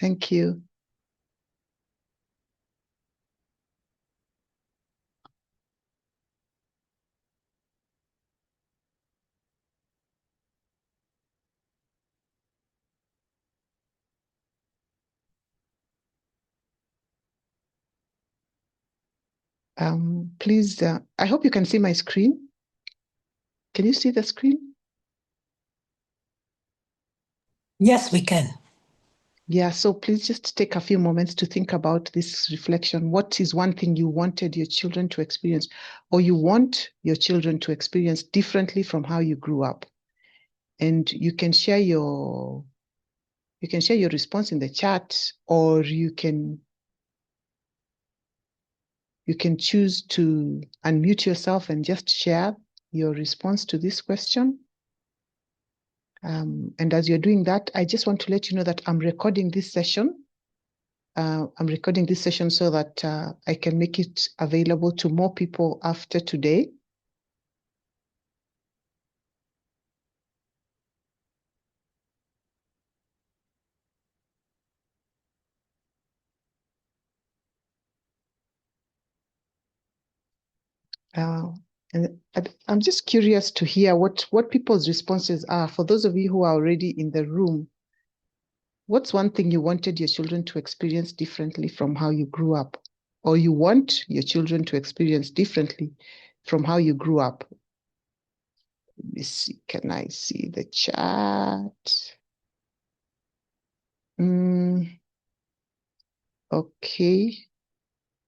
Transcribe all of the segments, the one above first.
Thank you. Please, I hope you can see my screen. Can you see the screen? Yes, we can. Yeah, so please just take a few moments to think about this reflection. What is one thing you wanted your children to experience, or you want your children to experience differently from how you grew up? And you can share your response in the chat, or you can choose to unmute yourself and just share your response to this question. And as you're doing that, I just want to let you know that I'm recording this session. I'm recording this session so that I can make it available to more people after today. And I'm just curious to hear what people's responses are. For those of you who are already in the room, what's one thing you wanted your children to experience differently from how you grew up? Or you want your children to experience differently from how you grew up? Let me see. Can I see the chat? Okay.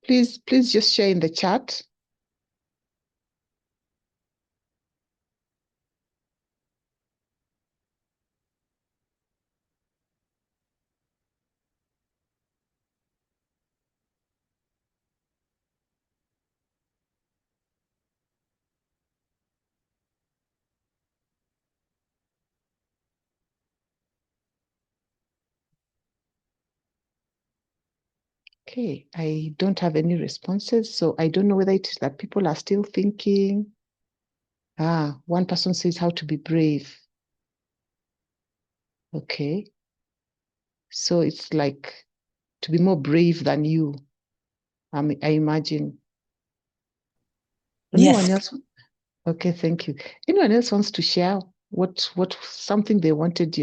Please just share in the chat. Okay, I don't have any responses, so I don't know whether it is that people are still thinking. One person says how to be brave. Okay. So it's like to be more brave than you, I imagine. Anyone Yes. else? Okay, thank you. Anyone else wants to share what something they wanted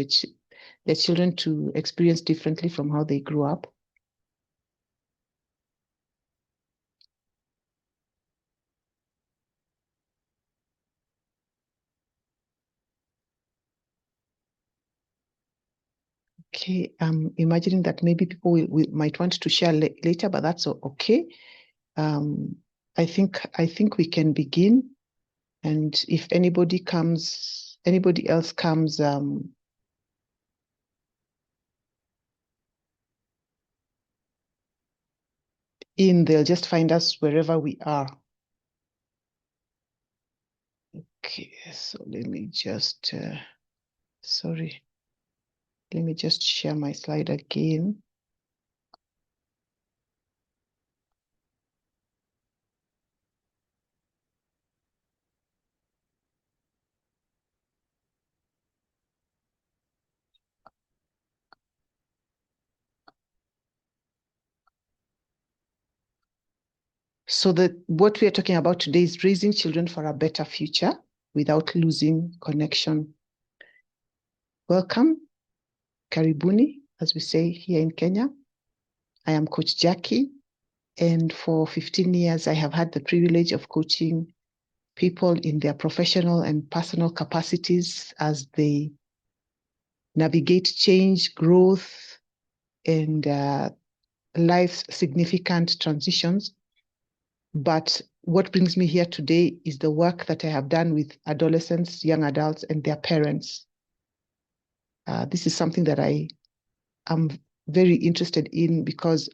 their children to experience differently from how they grew up? Okay, I'm imagining that maybe people might want to share later, but that's okay. I think we can begin, and if anybody else comes in, they'll just find us wherever we are. Okay, so let me just sorry. Let me just share my slide again. So what we are talking about today is raising children for a better future without losing connection. Welcome, karibuni, as we say here in Kenya. I am Coach Jaki, and for 15 years, I have had the privilege of coaching people in their professional and personal capacities as they navigate change, growth, and life's significant transitions. But what brings me here today is the work that I have done with adolescents, young adults, and their parents. This is something that I am very interested in because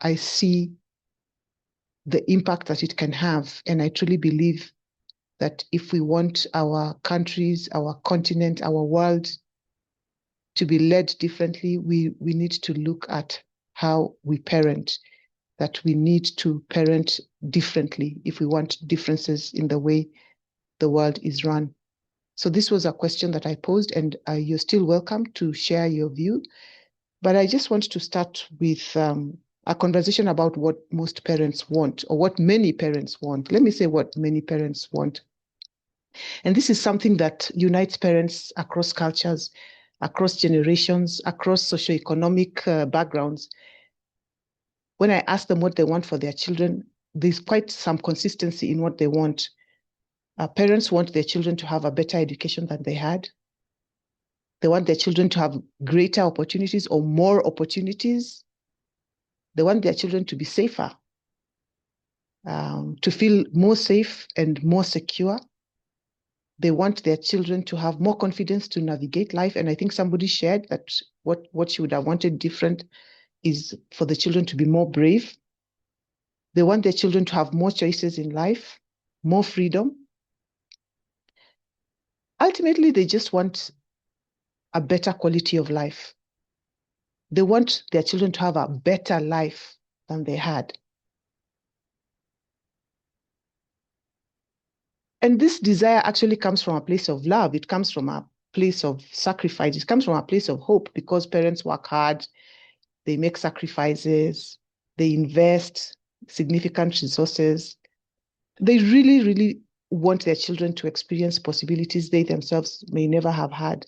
I see the impact that it can have. And I truly believe that if we want our countries, our continent, our world to be led differently, we need to look at how we parent, that we need to parent differently if we want differences in the way the world is run. So this was a question that I posed, and you're still welcome to share your view. But I just want to start with a conversation about what most parents want, or what many parents want. Let me say what many parents want. And this is something that unites parents across cultures, across generations, across socioeconomic backgrounds. When I ask them what they want for their children, there's quite some consistency in what they want. Parents want their children to have a better education than they had. They want their children to have greater opportunities or more opportunities. They want their children to be safer, to feel more safe and more secure. They want their children to have more confidence to navigate life. And I think somebody shared that what she would have wanted different is for the children to be more brave. They want their children to have more choices in life, more freedom. Ultimately, they just want a better quality of life. They want their children to have a better life than they had. And this desire actually comes from a place of love. It comes from a place of sacrifice. It comes from a place of hope, because parents work hard, they make sacrifices, they invest significant resources. They really, really want their children to experience possibilities they themselves may never have had.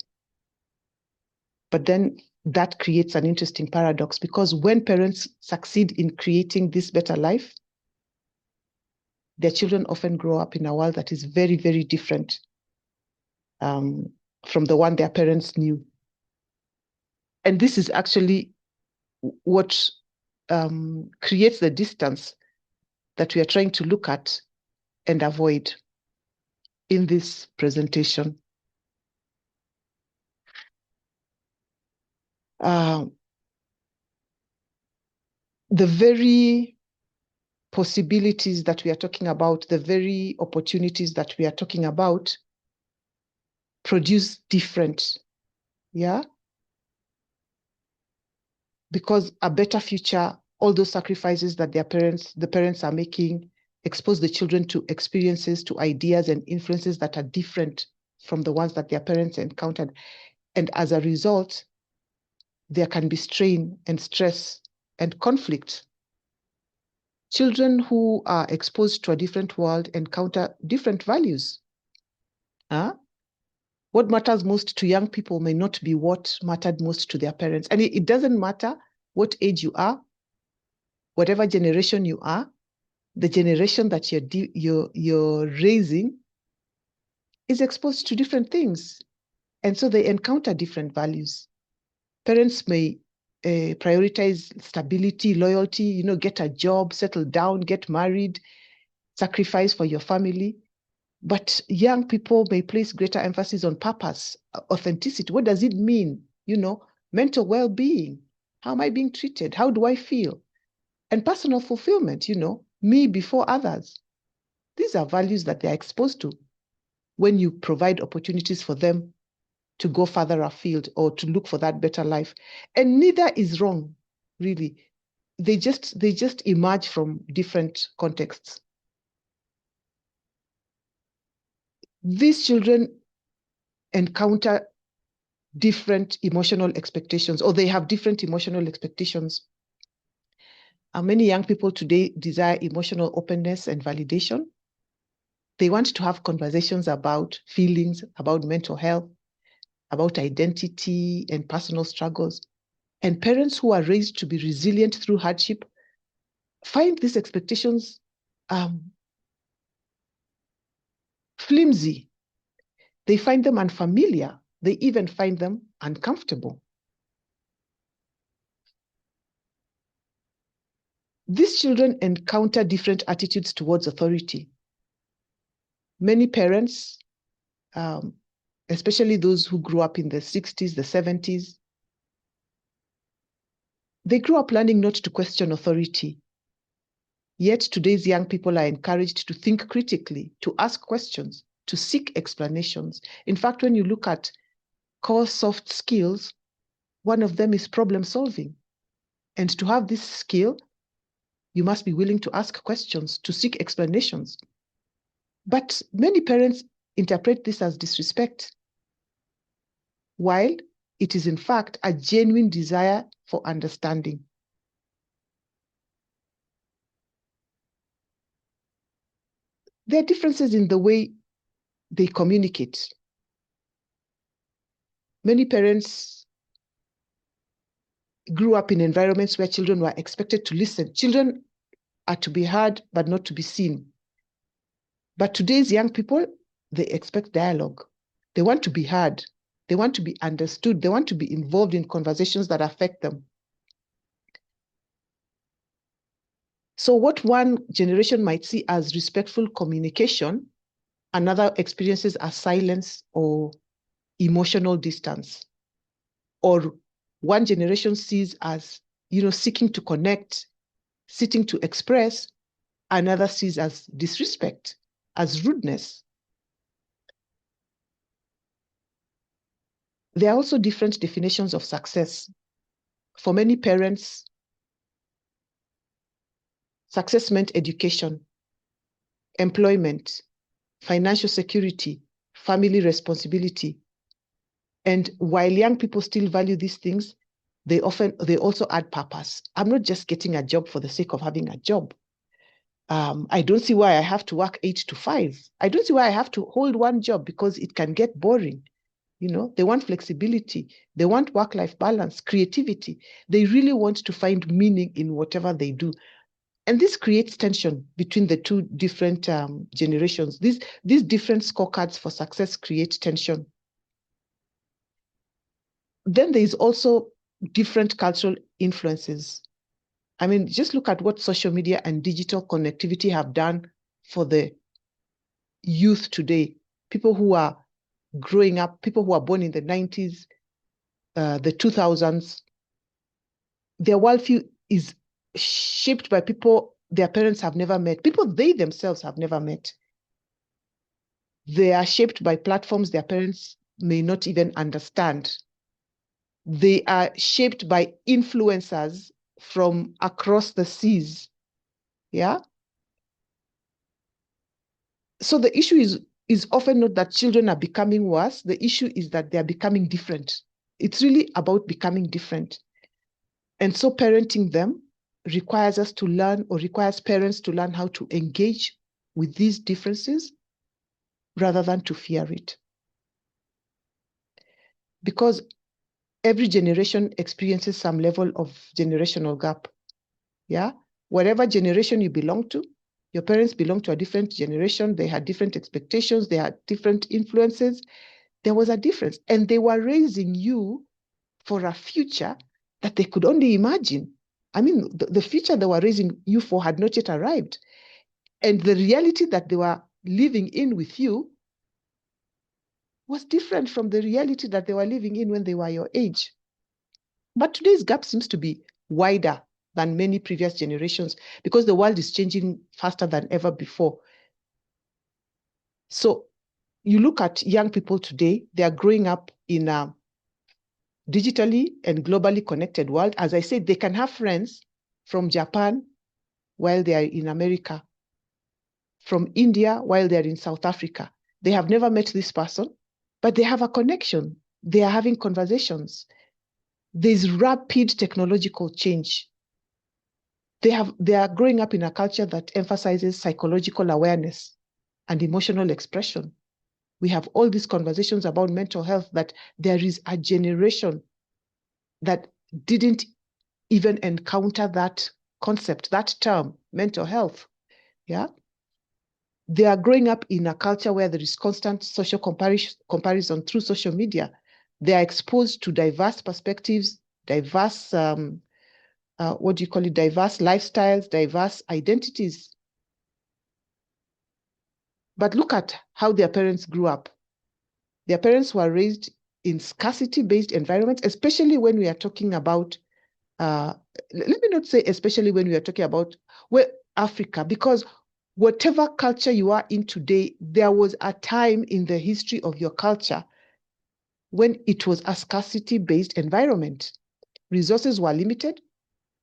But then that creates an interesting paradox, because when parents succeed in creating this better life, their children often grow up in a world that is very, very different from the one their parents knew. And this is actually what creates the distance that we are trying to look at and avoid in this presentation. The very possibilities that we are talking about, the very opportunities that we are talking about, produce different, yeah? Because a better future, all those sacrifices that the parents are making, expose the children to experiences, to ideas and influences that are different from the ones that their parents encountered. And as a result, there can be strain and stress and conflict. Children who are exposed to a different world encounter different values. What matters most to young people may not be what mattered most to their parents. And it doesn't matter what age you are, whatever generation you are, the generation that you're raising is exposed to different things. And so they encounter different values. Parents may prioritize stability, loyalty, get a job, settle down, get married, sacrifice for your family. But young people may place greater emphasis on purpose, authenticity. What does it mean? Mental well-being. How am I being treated? How do I feel? And personal fulfillment, me before others. These are values that they're exposed to when you provide opportunities for them to go further afield or to look for that better life. And neither is wrong, really. They just emerge from different contexts. These children encounter different emotional expectations, or they have different emotional expectations. Many young people today desire emotional openness and validation. They want to have conversations about feelings, about mental health, about identity and personal struggles. And parents who are raised to be resilient through hardship find these expectations flimsy. They find them unfamiliar. They even find them uncomfortable. These children encounter different attitudes towards authority. Many parents, especially those who grew up in the 60s, the 70s, they grew up learning not to question authority. Yet today's young people are encouraged to think critically, to ask questions, to seek explanations. In fact, when you look at core soft skills, one of them is problem solving. And to have this skill, you must be willing to ask questions, to seek explanations. But many parents interpret this as disrespect, while It is, in fact, a genuine desire for understanding. There are differences in the way they communicate. Many parents grew up in environments where children were expected to listen. Children are to be heard, but not to be seen. But today's young people, they expect dialogue. They want to be heard. They want to be understood. They want to be involved in conversations that affect them. So what one generation might see as respectful communication, another experiences as silence or emotional distance. Or one generation sees as, seeking to connect, seeking to express, another sees as disrespect, as rudeness. There are also different definitions of success. For many parents, success meant education, employment, financial security, family responsibility. And while young people still value these things, they also add purpose. I'm not just getting a job for the sake of having a job. I don't see why I have to work 8 to 5. I don't see why I have to hold one job because it can get boring. They want flexibility. They want work-life balance, creativity. They really want to find meaning in whatever they do. And this creates tension between the two different generations. These different scorecards for success create tension. Then there is also different cultural influences. I mean, just look at what social media and digital connectivity have done for the youth today. People who are growing up, people who are born in the 90s, the 2000s, their worldview is shaped by people their parents have never met, people they themselves have never met. They are shaped by platforms their parents may not even understand. They are shaped by influencers from across the seas. Yeah. So the issue is often not that children are becoming worse. The issue is that they are becoming different. It's really about becoming different. And so parenting them requires us to learn, or requires parents to learn how to engage with these differences rather than to fear it. Because every generation experiences some level of generational gap. Yeah. Whatever generation you belong to, your parents belong to a different generation. They had different expectations. They had different influences. There was a difference. And they were raising you for a future that they could only imagine. I mean, the future they were raising you for had not yet arrived. And the reality that they were living in with you was different from the reality that they were living in when they were your age. But today's gap seems to be wider than many previous generations because the world is changing faster than ever before. So you look at young people today, they are growing up in a digitally and globally connected world. As I said, they can have friends from Japan while they are in America, from India while they're in South Africa. They have never met this person, but they have a connection. They are having conversations. There's rapid technological change. They are growing up in a culture that emphasizes psychological awareness and emotional expression. We have all these conversations about mental health, that there is a generation that didn't even encounter that concept, that term, mental health. Yeah. They are growing up in a culture where there is constant social comparison through social media. They are exposed to diverse perspectives, diverse, diverse lifestyles, diverse identities. But look at how their parents grew up. Their parents were raised in scarcity-based environments, especially when we are talking about, let me not say especially when we are talking about Africa, because whatever culture you are in today, there was a time in the history of your culture when it was a scarcity-based environment. Resources were limited,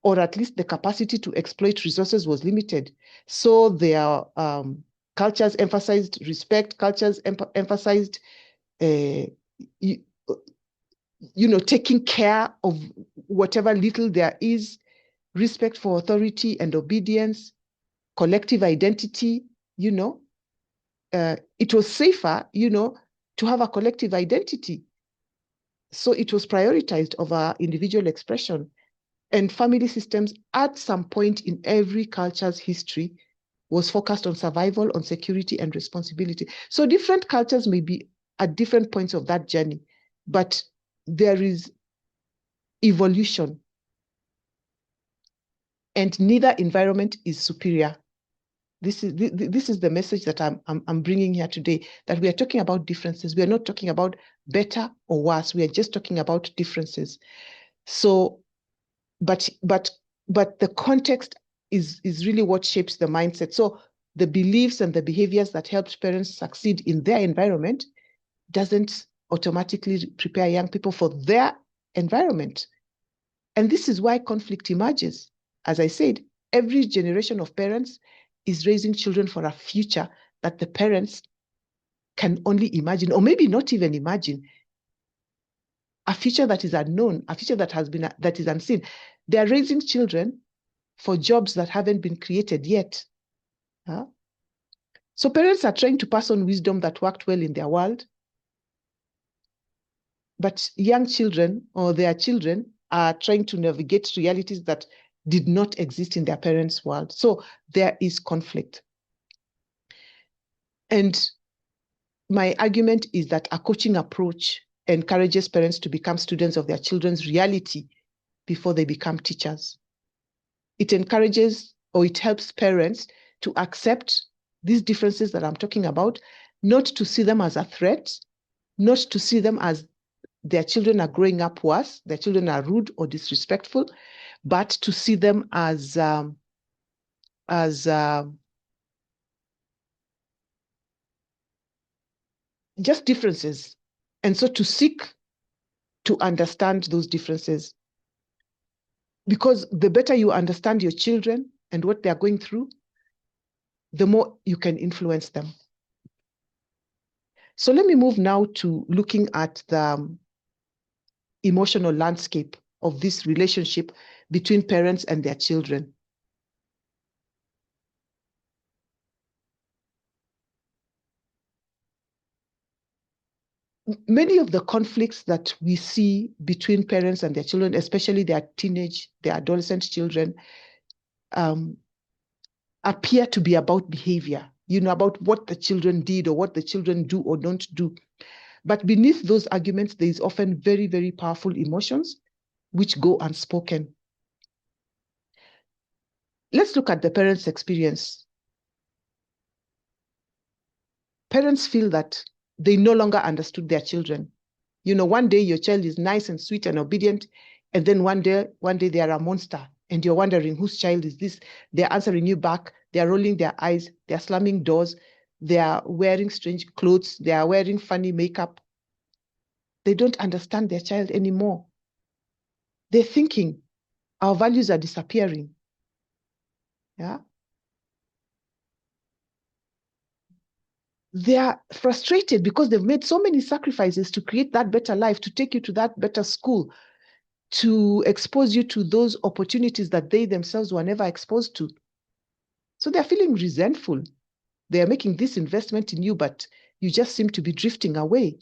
or at least the capacity to exploit resources was limited. So their cultures emphasized respect, cultures emphasized taking care of whatever little there is, respect for authority and obedience, collective identity, it was safer, to have a collective identity. So it was prioritized over individual expression. And family systems at some point in every culture's history was focused on survival, on security and responsibility. So different cultures may be at different points of that journey, but there is evolution. And neither environment is superior. This is the message that I'm bringing here today, that we are talking about differences. We are not talking about better or worse. We are just talking about differences. So, but the context is really what shapes the mindset. So the beliefs and the behaviors that helped parents succeed in their environment doesn't automatically prepare young people for their environment. And this is why conflict emerges. As I said, every generation of parents is raising children for a future that the parents can only imagine, or maybe not even imagine, a future that is unknown, a future that is unseen. They are raising children for jobs that haven't been created yet. Huh? So parents are trying to pass on wisdom that worked well in their world, but young children or their children are trying to navigate realities that did not exist in their parents' world. So there is conflict. And my argument is that a coaching approach encourages parents to become students of their children's reality before they become teachers. It encourages, or it helps parents to accept these differences that I'm talking about, not to see them as a threat, not to see them as their children are growing up worse, their children are rude or disrespectful, but to see them as just differences. And so to seek to understand those differences. Because the better you understand your children and what they're going through, the more you can influence them. So let me move now to looking at the emotional landscape of this relationship between parents and their children. Many of the conflicts that we see between parents and their children, especially their adolescent children, appear to be about behavior, about what the children did or what the children do or don't do. But beneath those arguments, there is often very, very powerful emotions which go unspoken. Let's look at the parents' experience. Parents feel that they no longer understood their children. One day your child is nice and sweet and obedient, and then one day they are a monster, and you're wondering whose child is this? They're answering you back, they're rolling their eyes, they're slamming doors, they are wearing strange clothes, they are wearing funny makeup. They don't understand their child anymore. They're thinking, our values are disappearing. Yeah. They are frustrated because they've made so many sacrifices to create that better life, to take you to that better school, to expose you to those opportunities that they themselves were never exposed to. So they're feeling resentful. They are making this investment in you, but you just seem to be drifting away.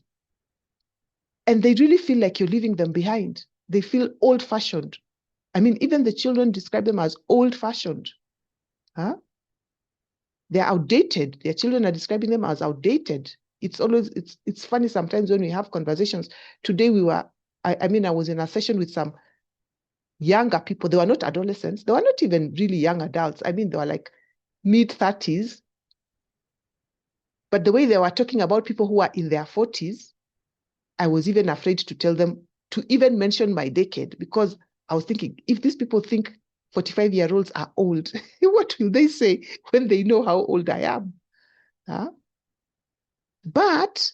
And they really feel like you're leaving them behind. They feel old-fashioned. I mean, even the children describe them as old-fashioned. Huh? They're outdated. Their children are describing them as outdated. It's funny sometimes when we have conversations. Today I was in a session with some younger people. They were not adolescents. They were not even really young adults. I mean, they were like mid-30s. But the way they were talking about people who are in their 40s, I was even afraid to tell them to even mention my decade, because I was thinking, if these people think 45-year-olds are old, what will they say when they know how old I am? Huh? But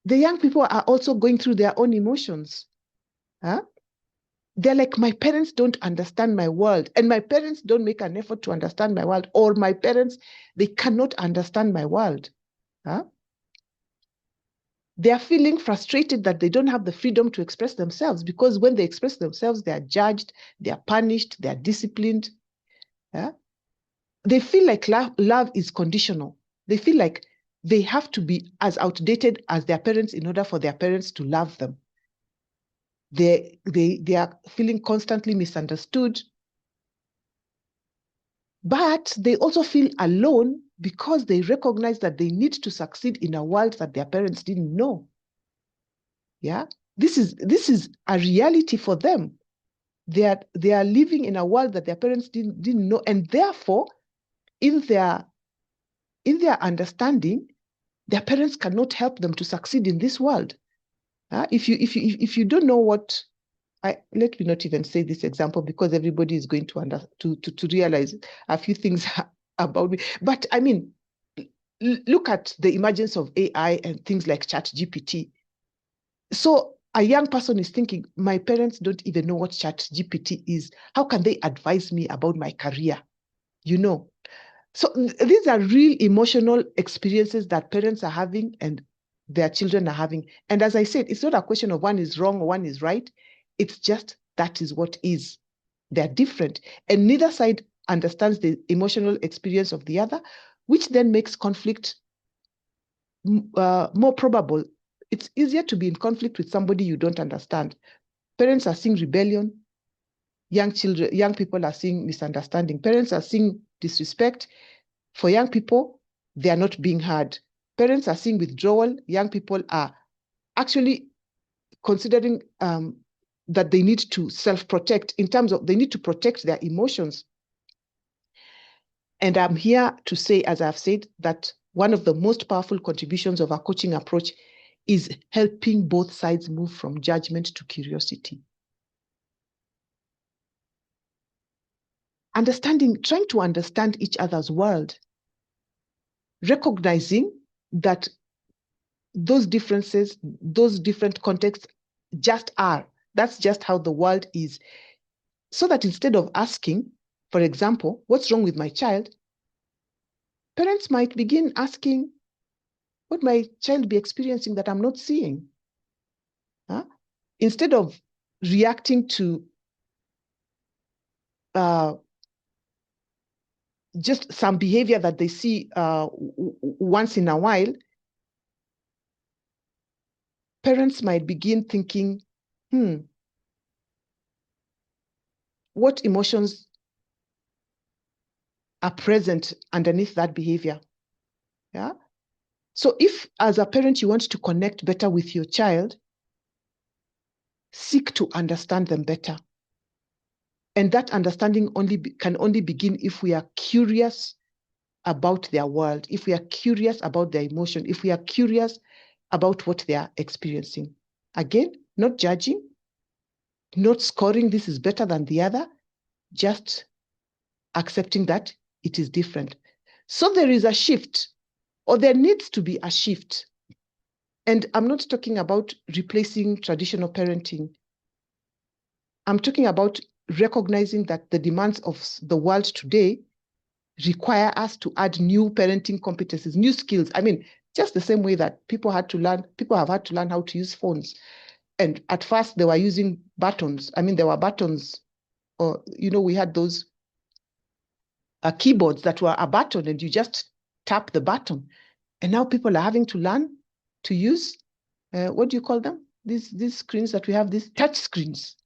the young people are also going through their own emotions. Huh? They're like, my parents don't understand my world, and my parents don't make an effort to understand my world, or my parents, they cannot understand my world. Huh? They are feeling frustrated that they don't have the freedom to express themselves, because when they express themselves, they are judged, they are punished, they are disciplined. Yeah? They feel like love is conditional. They feel like they have to be as outdated as their parents in order for their parents to love them. They are feeling constantly misunderstood. But they also feel alone because they recognize that they need to succeed in a world that their parents didn't know. Yeah, this is a reality for them. They are living in a world that their parents didn't know, and therefore, in their understanding, their parents cannot help them to succeed in this world. If you don't know what, let me not even say this example, because everybody is going to realize a few things about me. But I mean, look at the emergence of AI and things like ChatGPT. So a young person is thinking, my parents don't even know what ChatGPT is. How can they advise me about my career? You know, so these are real emotional experiences that parents are having and their children are having. And as I said, it's not a question of one is wrong or one is right. It's just that is what is. They're different. And neither side understands the emotional experience of the other, which then makes conflict more probable. It's easier to be in conflict with somebody you don't understand. Parents are seeing rebellion. Young people are seeing misunderstanding. Parents are seeing disrespect. For young people, they are not being heard. Parents are seeing withdrawal. Young people are actually considering that they need to self-protect, in terms of they need to protect their emotions. And I'm here to say, as I've said, that one of the most powerful contributions of our coaching approach is helping both sides move from judgment to curiosity. Trying to understand each other's world, recognizing that those differences, those different contexts just are. That's just how the world is. So that instead of asking, for example, what's wrong with my child, parents might begin asking, what my child be experiencing that I'm not seeing? Huh? Instead of reacting to just some behavior that they see once in a while, parents might begin thinking, what emotions are present underneath that behavior? Yeah. So if, as a parent, you want to connect better with your child, seek to understand them better. And that understanding can only begin if we are curious about their world, if we are curious about their emotion, if we are curious about what they are experiencing. Again, not judging, not scoring this is better than the other, just accepting that it is different. So there is a shift, or there needs to be a shift. And I'm not talking about replacing traditional parenting. I'm talking about recognizing that the demands of the world today require us to add new parenting competencies, new skills. I mean, just the same way that people have had to learn how to use phones. And at first they were using buttons. I mean, there were buttons, or, we had those keyboards that were a button and you just tap the button. And now people are having to learn to use, what do you call them? These screens that we have, these touch screens,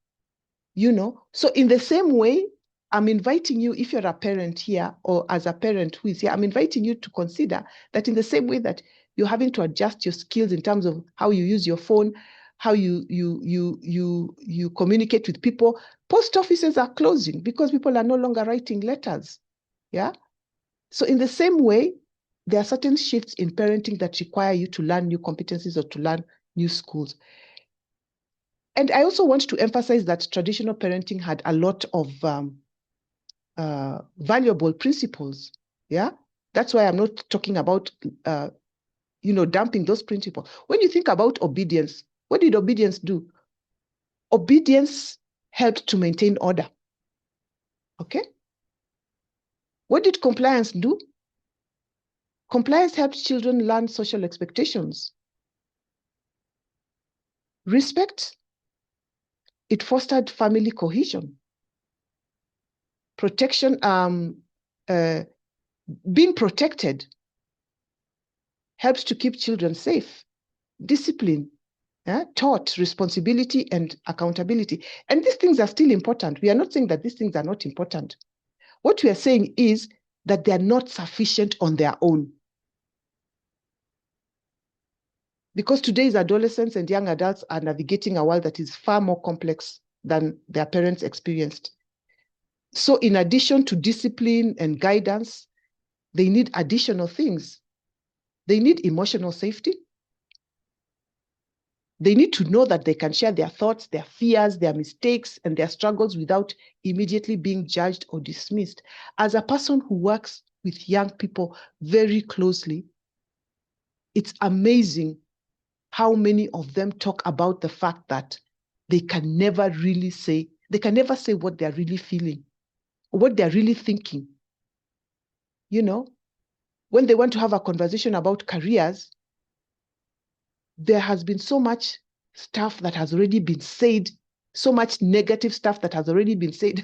So in the same way, I'm inviting you, if you're a parent here, or as a parent who is here, I'm inviting you to consider that in the same way that you're having to adjust your skills in terms of how you use your phone, how you communicate with people. Post offices are closing because people are no longer writing letters. Yeah. So in the same way, there are certain shifts in parenting that require you to learn new competencies or to learn new skills. And I also want to emphasize that traditional parenting had a lot of valuable principles. Yeah, that's why I'm not talking about dumping those principles. When you think about obedience, what did obedience do? Obedience helped to maintain order. Okay. What did compliance do? Compliance helped children learn social expectations. Respect, it fostered family cohesion. Protection, being protected helps to keep children safe. Discipline, taught responsibility and accountability. And these things are still important. We are not saying that these things are not important. What we are saying is that they are not sufficient on their own. Because today's adolescents and young adults are navigating a world that is far more complex than their parents experienced. So in addition to discipline and guidance, they need additional things. They need emotional safety. They need to know that they can share their thoughts, their fears, their mistakes, and their struggles without immediately being judged or dismissed. As a person who works with young people very closely, it's amazing how many of them talk about the fact that they can never say what they're really feeling, or what they're really thinking. You know, when they want to have a conversation about careers, there has been so much stuff that has already been said, so much negative stuff that has already been said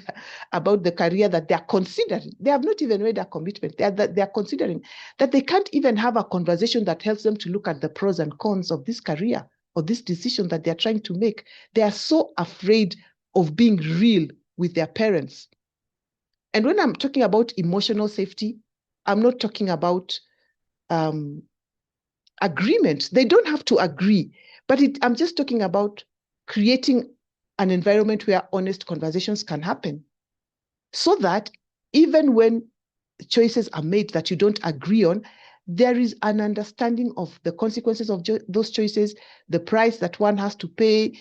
about the career that they're considering. They have not even made a commitment. They're considering that they can't even have a conversation that helps them to look at the pros and cons of this career or this decision that they're trying to make. They are so afraid of being real with their parents. And when I'm talking about emotional safety, I'm not talking about agreement. They don't have to agree, but I'm just talking about creating an environment where honest conversations can happen, so that even when choices are made that you don't agree on, there is an understanding of the consequences of those choices, the price that one has to pay,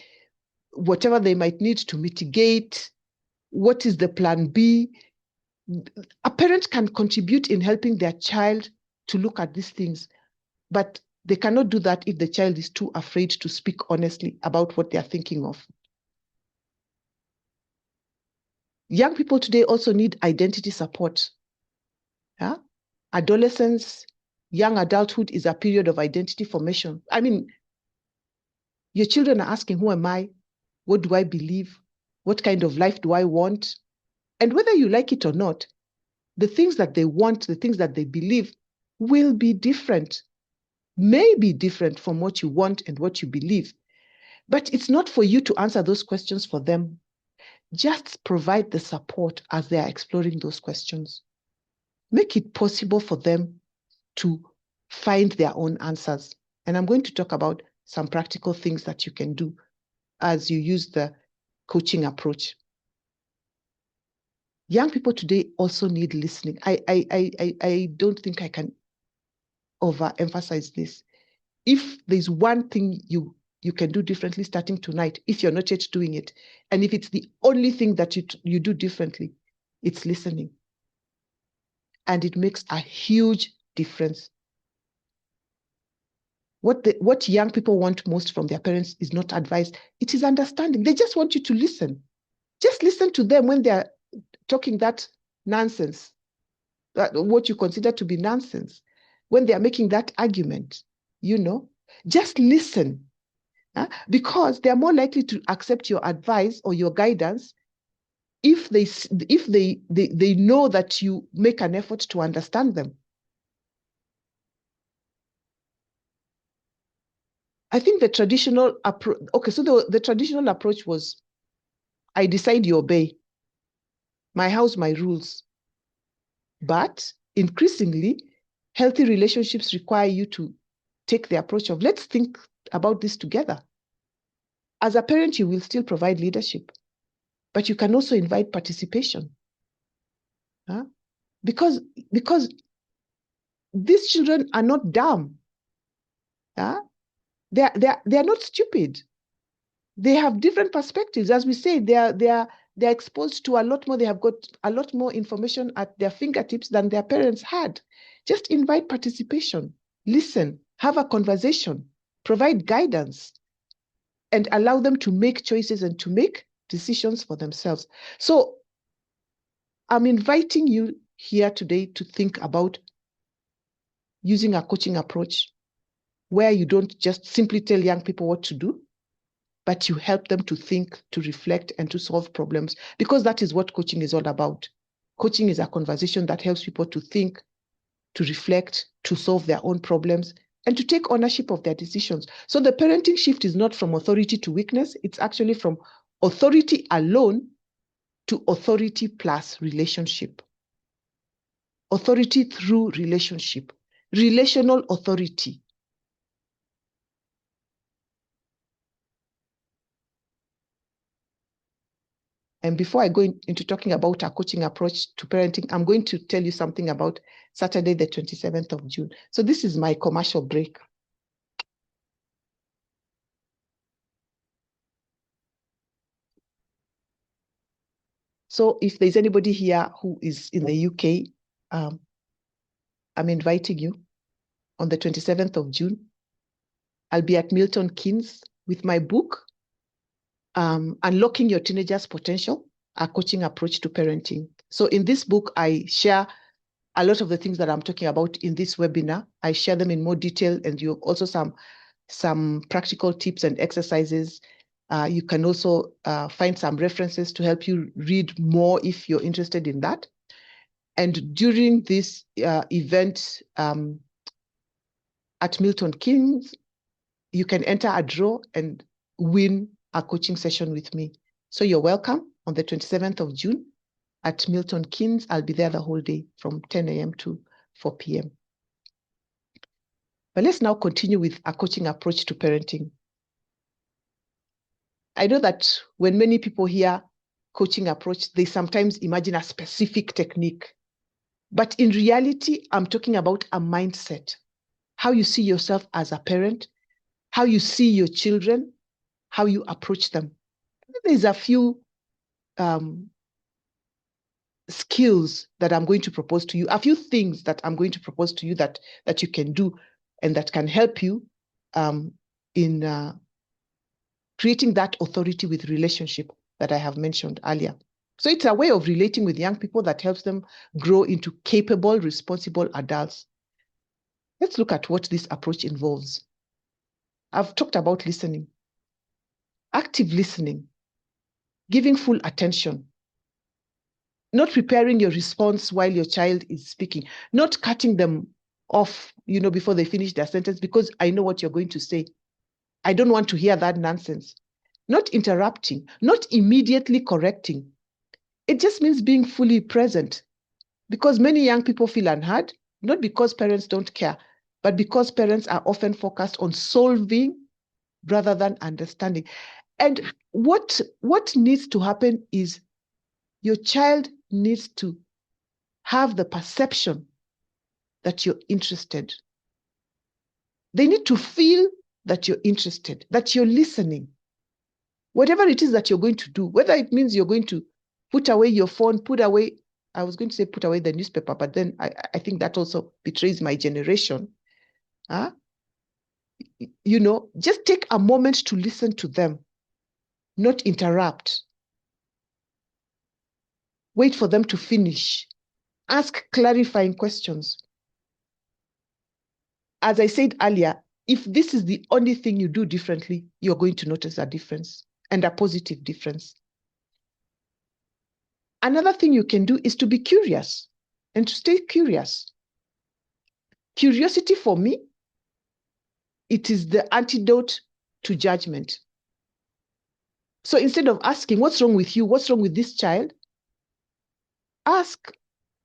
whatever they might need to mitigate, what is the plan B. A parent can contribute in helping their child to look at these things, but they cannot do that if the child is too afraid to speak honestly about what they're thinking of. Young people today also need identity support. Yeah? Adolescence, young adulthood is a period of identity formation. I mean, your children are asking, who am I? What do I believe? What kind of life do I want? And whether you like it or not, the things that they want, the things that they believe will be different, may be different from what you want and what you believe. But it's not for you to answer those questions for them. Just provide the support as they are exploring those questions. Make it possible for them to find their own answers. And I'm going to talk about some practical things that you can do as you use the coaching approach. Young people today also need listening. I don't think I can overemphasize this. If there's one thing you can do differently starting tonight, if you're not yet doing it, and if it's the only thing that you do differently, it's listening. And it makes a huge difference. What young people want most from their parents is not advice, it is understanding. They just want you to listen. Just listen to them when they're talking that nonsense, what you consider to be nonsense, when they're making that argument, just listen. Because they're more likely to accept your advice or your guidance if they know that you make an effort to understand them. I think the traditional approach, so the traditional approach was, I decide, you obey. My house, my rules. But increasingly, healthy relationships require you to take the approach of, let's think about this together. As a parent, you will still provide leadership, but you can also invite participation. Because these children are not dumb. They're not stupid. They have different perspectives. As we say, they're exposed to a lot more. They have got a lot more information at their fingertips than their parents had. Just invite participation, listen, have a conversation, provide guidance, and allow them to make choices and to make decisions for themselves. So I'm inviting you here today to think about using a coaching approach where you don't just simply tell young people what to do, but you help them to think, to reflect, and to solve problems, because that is what coaching is all about. Coaching is a conversation that helps people to think, to reflect, to solve their own problems, and to take ownership of their decisions. So the parenting shift is not from authority to weakness. It's actually from authority alone to authority plus relationship. Authority through relationship. Relational authority. And before I go into talking about our coaching approach to parenting, I'm going to tell you something about Saturday, the 27th of June. So this is my commercial break. So if there's anybody here who is in the UK, I'm inviting you on the 27th of June. I'll be at Milton Keynes with my book, Unlocking Your Teenager's Potential, a coaching approach to parenting. So in this book, I share a lot of the things that I'm talking about in this webinar. I share them in more detail, and you also some practical tips and exercises. You can also find some references to help you read more if you're interested in that. And during this event at Milton Keynes, you can enter a draw and win a coaching session with me. So you're welcome on the 27th of June at Milton Keynes. I'll be there the whole day from 10 a.m. to 4 p.m. But let's now continue with a coaching approach to parenting. I know that when many people hear coaching approach, they sometimes imagine a specific technique. But in reality, I'm talking about a mindset, how you see yourself as a parent, how you see your children, how you approach them. There's a few skills that I'm going to propose to you, a few things that I'm going to propose to you that you can do and that can help you in creating that authority with relationship that I have mentioned earlier. So it's a way of relating with young people that helps them grow into capable, responsible adults. Let's look at what this approach involves. I've talked about listening, active listening, giving full attention, not preparing your response while your child is speaking, not cutting them off, before they finish their sentence because I know what you're going to say. I don't want to hear that nonsense. Not interrupting, not immediately correcting. It just means being fully present, because many young people feel unheard, not because parents don't care, but because parents are often focused on solving rather than understanding. And what needs to happen is your child needs to have the perception that you're interested. They need to feel that you're interested, that you're listening. Whatever it is that you're going to do, whether it means you're going to put away your phone, I was going to say put away the newspaper, but then I think that also betrays my generation. Just take a moment to listen to them, not interrupt. Wait for them to finish. Ask clarifying questions. As I said earlier, if this is the only thing you do differently, you're going to notice a difference, and a positive difference. Another thing you can do is to be curious and to stay curious. Curiosity for me, it is the antidote to judgment. So instead of asking, what's wrong with you? What's wrong with this child? Ask,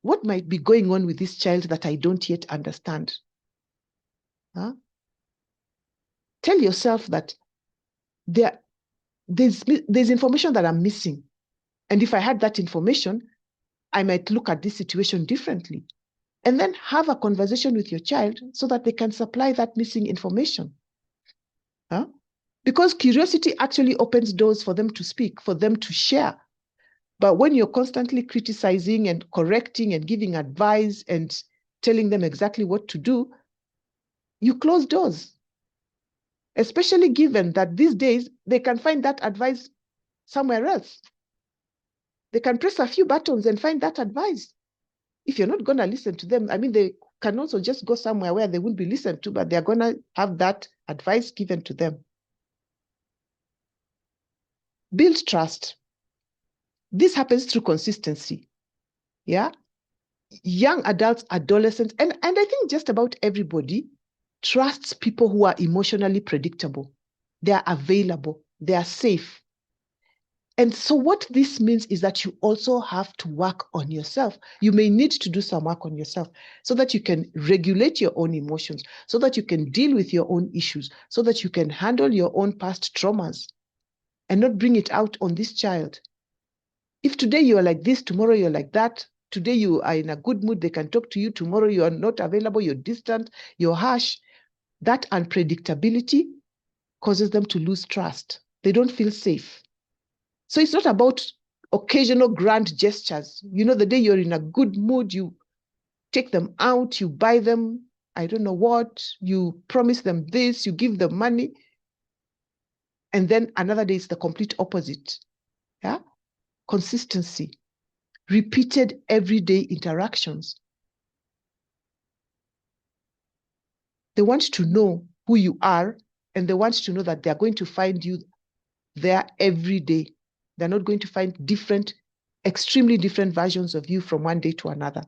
what might be going on with this child that I don't yet understand? Tell yourself that there's information that I'm missing. And if I had that information, I might look at this situation differently. And then have a conversation with your child so that they can supply that missing information. Because curiosity actually opens doors for them to speak, for them to share. But when you're constantly criticizing and correcting and giving advice and telling them exactly what to do, you close doors. Especially given that these days, they can find that advice somewhere else. They can press a few buttons and find that advice. If you're not going to listen to them, they can also just go somewhere where they won't be listened to, but they're going to have that advice given to them. Build trust. This happens through consistency. Yeah. Young adults, adolescents, and I think just about everybody trusts people who are emotionally predictable. They are available. They are safe. And so what this means is that you also have to work on yourself. You may need to do some work on yourself so that you can regulate your own emotions, so that you can deal with your own issues, so that you can handle your own past traumas and not bring it out on this child. If today you are like this, tomorrow you're like that, today you are in a good mood, they can talk to you, tomorrow you are not available, you're distant, you're harsh, that unpredictability causes them to lose trust. They don't feel safe. So it's not about occasional grand gestures. You know, the day you're in a good mood, you take them out, you buy them, I don't know what, you promise them this, you give them money. And then another day it's the complete opposite. Yeah. Consistency, repeated everyday interactions. They want to know who you are, and they want to know that they're going to find you there every day. They're not going to find different, extremely different versions of you from one day to another.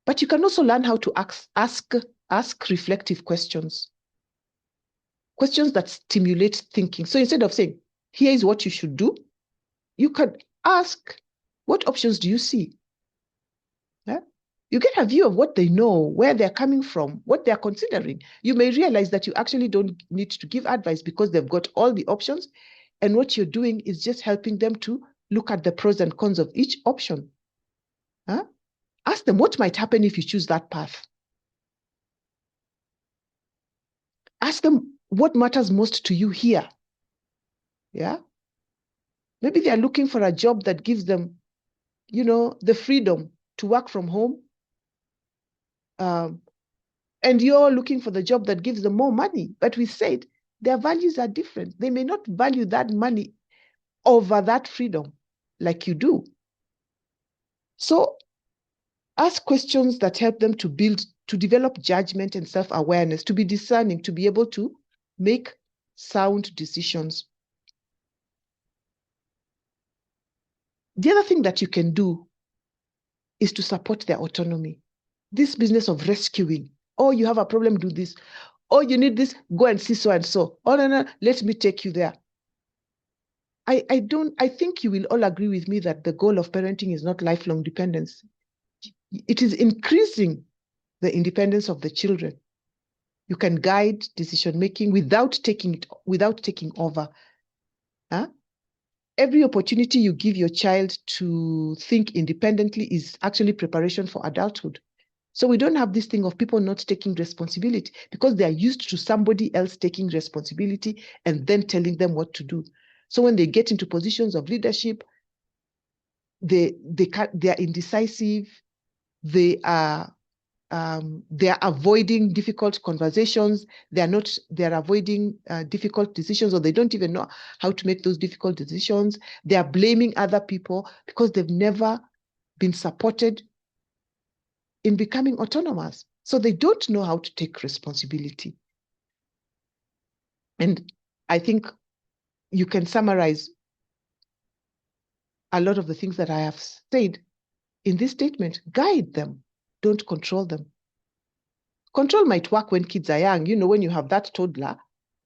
But you can also learn how to ask reflective questions. Questions that stimulate thinking. So instead of saying, here is what you should do, you can ask, what options do you see? Yeah? You get a view of what they know, where they're coming from, what they're considering. You may realize that you actually don't need to give advice because they've got all the options. And what you're doing is just helping them to look at the pros and cons of each option. Huh? Ask them what might happen if you choose that path. Ask them what matters most to you here. Yeah. Maybe they're looking for a job that gives them, you know, the freedom to work from home. And you're looking for the job that gives them more money. But we said their values are different. They may not value that money over that freedom like you do. So ask questions that help them to develop judgment and self-awareness, to be discerning, to be able to make sound decisions. The other thing that you can do is to support their autonomy. This business of rescuing, oh, you have a problem, do this. Oh, you need this, go and see so and so. Oh, no, let me take you there. I think you will all agree with me that the goal of parenting is not lifelong dependence. It is increasing the independence of the children. You can guide decision-making without taking over. Huh? Every opportunity you give your child to think independently is actually preparation for adulthood. So we don't have this thing of people not taking responsibility because they are used to somebody else taking responsibility and then telling them what to do. So when they get into positions of leadership, they are indecisive. They are avoiding difficult conversations. They're avoiding difficult decisions, or they don't even know how to make those difficult decisions. They are blaming other people because they've never been supported in becoming autonomous. So they don't know how to take responsibility. And I think you can summarize a lot of the things that I have said in this statement. Guide them, don't control them. Control might work when kids are young. You know, when you have that toddler,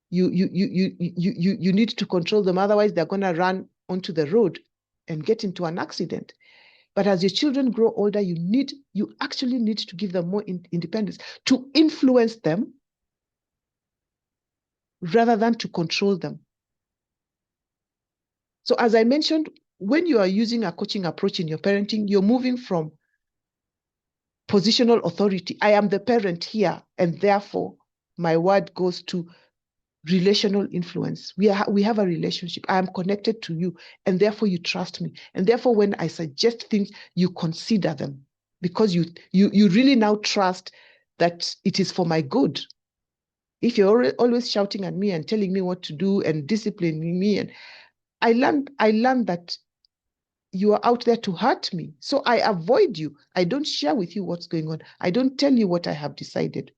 you need to control them. Otherwise, they're going to run onto the road and get into an accident. But as your children grow older, you actually need to give them more independence to influence them rather than to control them. So as I mentioned, when you are using a coaching approach in your parenting, you're moving from positional authority. I am the parent here, and therefore my word goes to relational influence. We have a relationship. I am connected to you, and therefore you trust me. And therefore, when I suggest things, you consider them because you really now trust that it is for my good. If you're always shouting at me and telling me what to do and disciplining me, and I learned that you are out there to hurt me. So I avoid you. I don't share with you what's going on. I don't tell you what I have decided.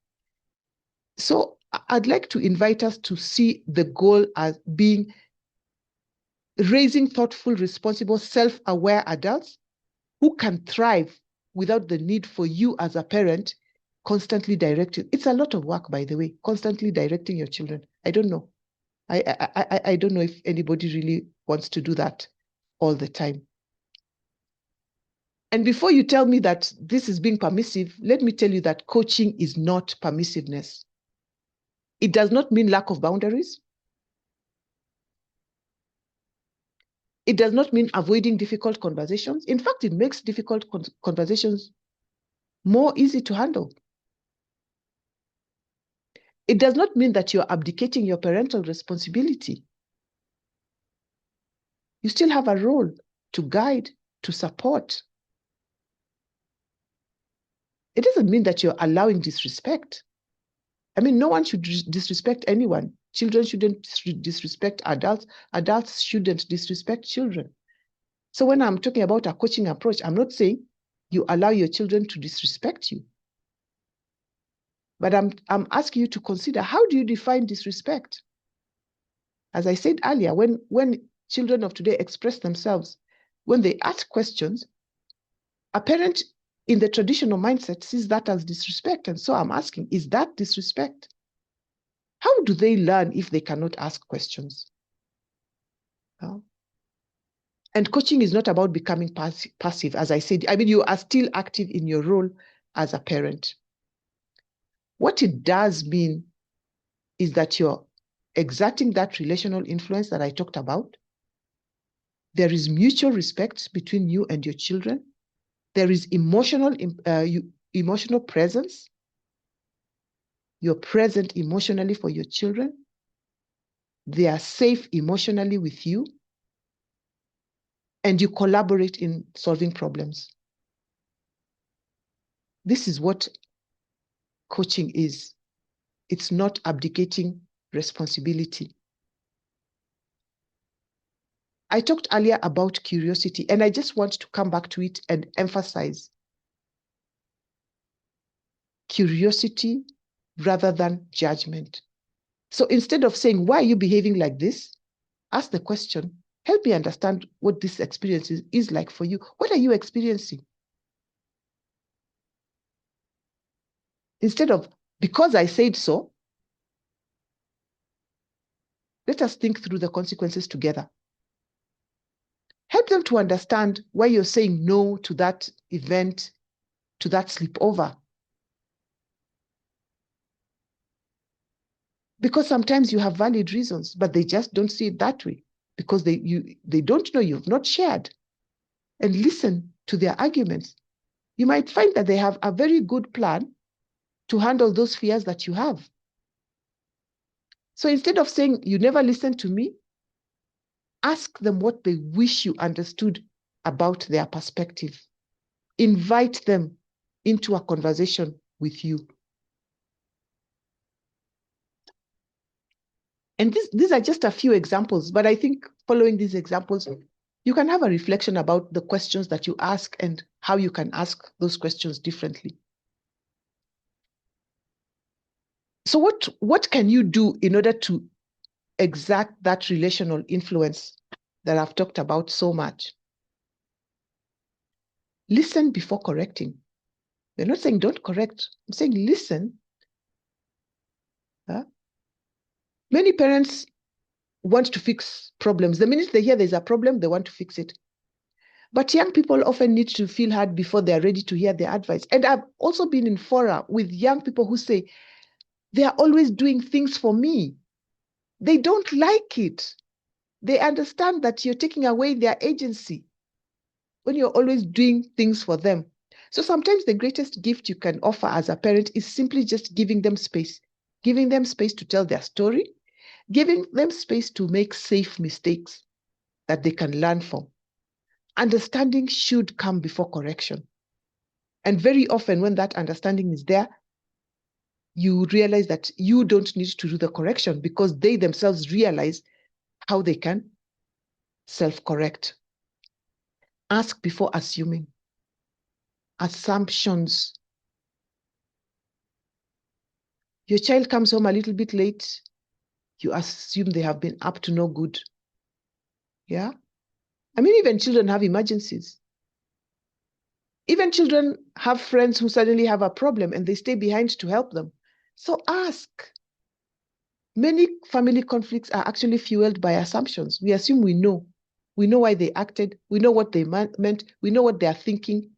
So I'd like to invite us to see the goal as being raising thoughtful, responsible, self-aware adults who can thrive without the need for you as a parent constantly directing. It's a lot of work, by the way, constantly directing your children. I don't know. I don't know if anybody really wants to do that all the time. And before you tell me that this is being permissive, let me tell you that coaching is not permissiveness. It does not mean lack of boundaries. It does not mean avoiding difficult conversations. In fact, it makes difficult conversations more easy to handle. It does not mean that you're abdicating your parental responsibility. You still have a role to guide, to support. It doesn't mean that you're allowing disrespect. I mean, no one should disrespect anyone. Children shouldn't disrespect adults. Adults shouldn't disrespect children. So when I'm talking about a coaching approach, I'm not saying you allow your children to disrespect you. But I'm asking you to consider, how do you define disrespect? As I said earlier, when children of today express themselves, when they ask questions, a parent in the traditional mindset sees that as disrespect. And so I'm asking, is that disrespect? How do they learn if they cannot ask questions? And coaching is not about becoming passive, as I said. I mean, you are still active in your role as a parent. What it does mean is that you're exerting that relational influence that I talked about. There is mutual respect between you and your children. There is emotional presence. You're present emotionally for your children. They are safe emotionally with you. And you collaborate in solving problems. This is what coaching is. It's not abdicating responsibility. I talked earlier about curiosity, and I just want to come back to it and emphasize curiosity rather than judgment. So instead of saying, why are you behaving like this? Ask the question, help me understand what this experience is like for you. What are you experiencing? Instead of, because I said so, let us think through the consequences together. Help them to understand why you're saying no to that event, to that sleepover. Because sometimes you have valid reasons, but they just don't see it that way because they don't know, you've not shared. And listen to their arguments. You might find that they have a very good plan to handle those fears that you have. So instead of saying, you never listened to me, ask them what they wish you understood about their perspective. Invite them into a conversation with you. And these are just a few examples, but I think following these examples, you can have a reflection about the questions that you ask and how you can ask those questions differently. So what can you do in order to exert that relational influence that I've talked about so much? Listen before correcting. They're not saying don't correct. I'm saying listen. Many parents want to fix problems. The minute they hear there's a problem, they want to fix it. But young people often need to feel heard before they're ready to hear their advice. And I've also been in fora with young people who say, they are always doing things for me. They don't like it. They understand that you're taking away their agency when you're always doing things for them. So sometimes the greatest gift you can offer as a parent is simply just giving them space to tell their story, giving them space to make safe mistakes that they can learn from. Understanding should come before correction. And very often when that understanding is there, you realize that you don't need to do the correction because they themselves realize how they can self-correct. Ask before assuming. Assumptions Your child comes home a little bit late, you assume they have been up to no good. Yeah? I mean, even children have emergencies. Even children have friends who suddenly have a problem and they stay behind to help them. So ask. Many family conflicts are actually fueled by assumptions. We assume we know. We know why they acted. We know what they meant. We know what they are thinking.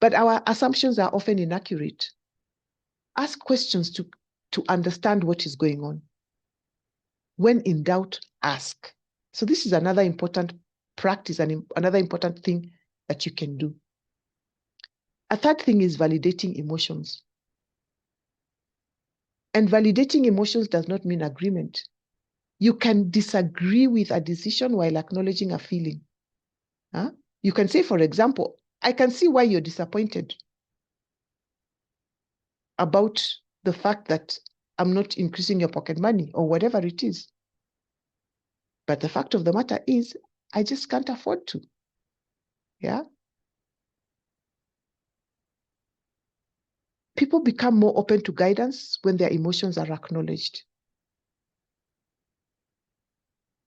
But our assumptions are often inaccurate. Ask questions to understand what is going on. When in doubt, ask. So this is another important practice and another important thing that you can do. A third thing is validating emotions. And validating emotions does not mean agreement. You can disagree with a decision while acknowledging a feeling. Huh? You can say, for example, I can see why you're disappointed about the fact that I'm not increasing your pocket money or whatever it is. But the fact of the matter is, I just can't afford to. Yeah. People become more open to guidance when their emotions are acknowledged.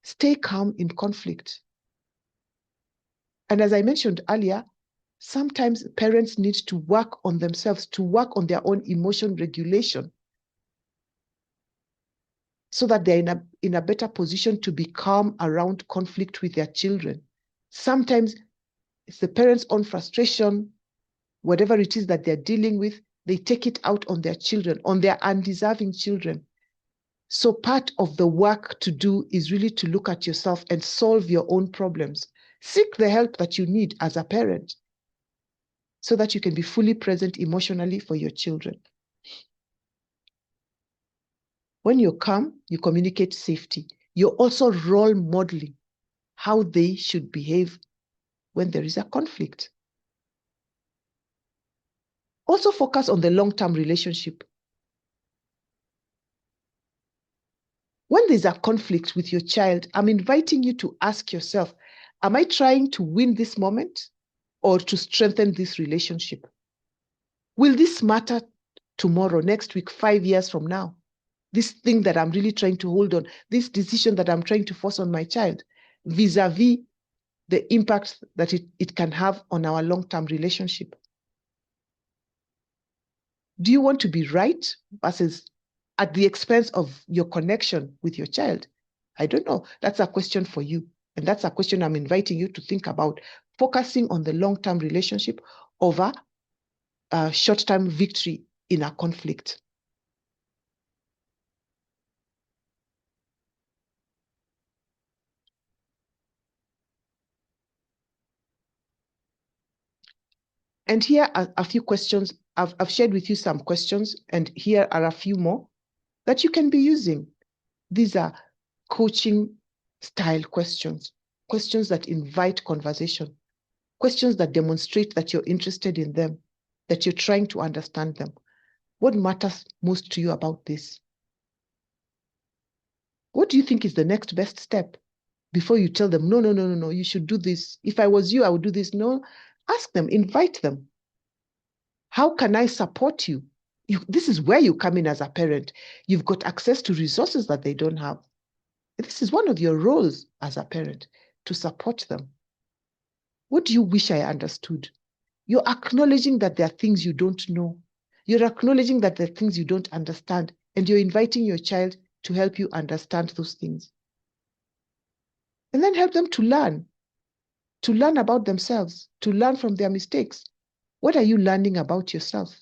Stay calm in conflict. And as I mentioned earlier, sometimes parents need to work on themselves, to work on their own emotion regulation so that they're in a better position to be calm around conflict with their children. Sometimes it's the parents' own frustration, whatever it is that they're dealing with, they take it out on their children, on their undeserving children. So part of the work to do is really to look at yourself and solve your own problems. Seek the help that you need as a parent so that you can be fully present emotionally for your children. When you're calm, you communicate safety. You're also role modeling how they should behave when there is a conflict. Also focus on the long-term relationship. When there's a conflict with your child, I'm inviting you to ask yourself, am I trying to win this moment or to strengthen this relationship? Will this matter tomorrow, next week, 5 years from now? This thing that I'm really trying to hold on, this decision that I'm trying to force on my child, vis-a-vis the impact that it can have on our long-term relationship. Do you want to be right versus at the expense of your connection with your child? I don't know. That's a question for you. And that's a question I'm inviting you to think about, focusing on the long-term relationship over short-term victory in a conflict. And here are a few questions. I've shared with you some questions, and here are a few more that you can be using. These are coaching style questions, questions that invite conversation, questions that demonstrate that you're interested in them, that you're trying to understand them. What matters most to you about this? What do you think is the next best step before you tell them, no, you should do this. If I was you, I would do this. No, ask them, invite them. How can I support you? This is where you come in as a parent. You've got access to resources that they don't have. This is one of your roles as a parent, to support them. What do you wish I understood? You're acknowledging that there are things you don't know. You're acknowledging that there are things you don't understand, and you're inviting your child to help you understand those things. And then help them to learn about themselves, to learn from their mistakes. What are you learning about yourself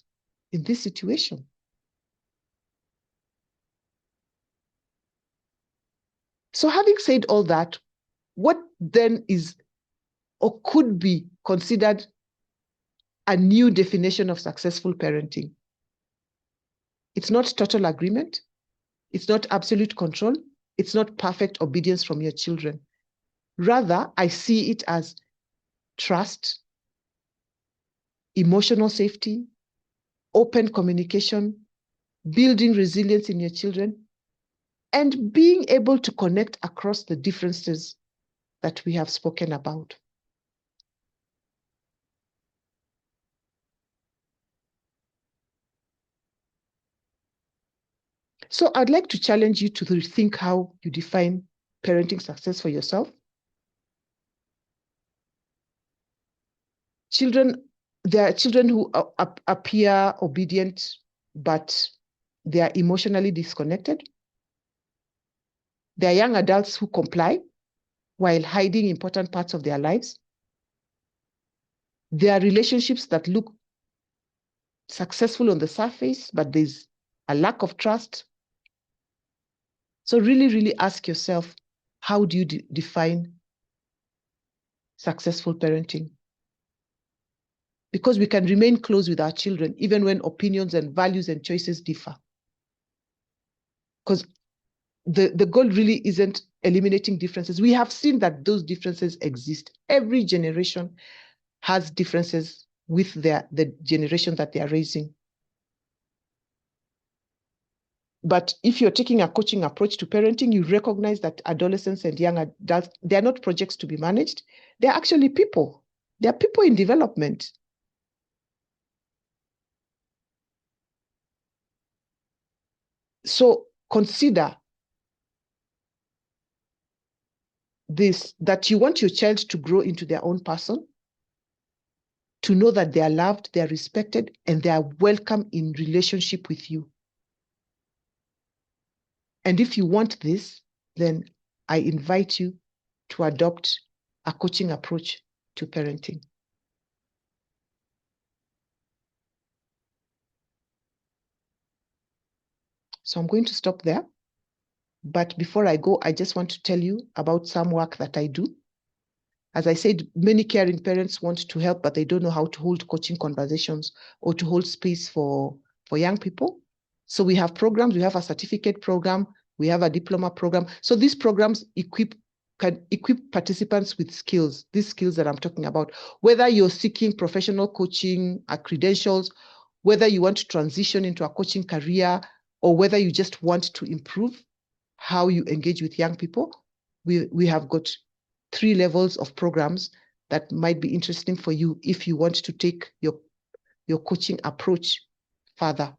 in this situation? So having said all that, what then is or could be considered a new definition of successful parenting? It's not total agreement. It's not absolute control. It's not perfect obedience from your children. Rather, I see it as trust, emotional safety, open communication, building resilience in your children, and being able to connect across the differences that we have spoken about. So I'd like to challenge you to rethink how you define parenting success for yourself. There are children who appear obedient, but they are emotionally disconnected. There are young adults who comply while hiding important parts of their lives. There are relationships that look successful on the surface, but there's a lack of trust. So really, really ask yourself, how do you define successful parenting? Because we can remain close with our children even when opinions and values and choices differ. Because the goal really isn't eliminating differences. We have seen that those differences exist. Every generation has differences with the generation that they are raising. But if you're taking a coaching approach to parenting, you recognize that adolescents and young adults, they're not projects to be managed. They're actually people. They're people in development. So consider this, that you want your child to grow into their own person, to know that they are loved, they are respected, and they are welcome in relationship with you. And if you want this, then I invite you to adopt a coaching approach to parenting. So I'm going to stop there. But before I go, I just want to tell you about some work that I do. As I said, many caring parents want to help, but they don't know how to hold coaching conversations or to hold space for young people. So we have programs. We have a certificate program. We have a diploma program. So these programs can equip participants with skills, these skills that I'm talking about, whether you're seeking professional coaching, credentials, whether you want to transition into a coaching career, or whether you just want to improve how you engage with young people. We have got 3 levels of programs that might be interesting for you if you want to take your coaching approach further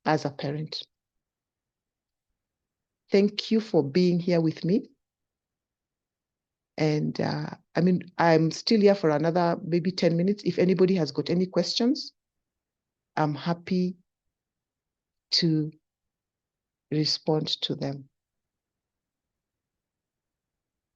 as a parent. Thank you for being here with me. And I'm still here for another maybe 10 minutes. If anybody has got any questions, I'm happy to respond to them.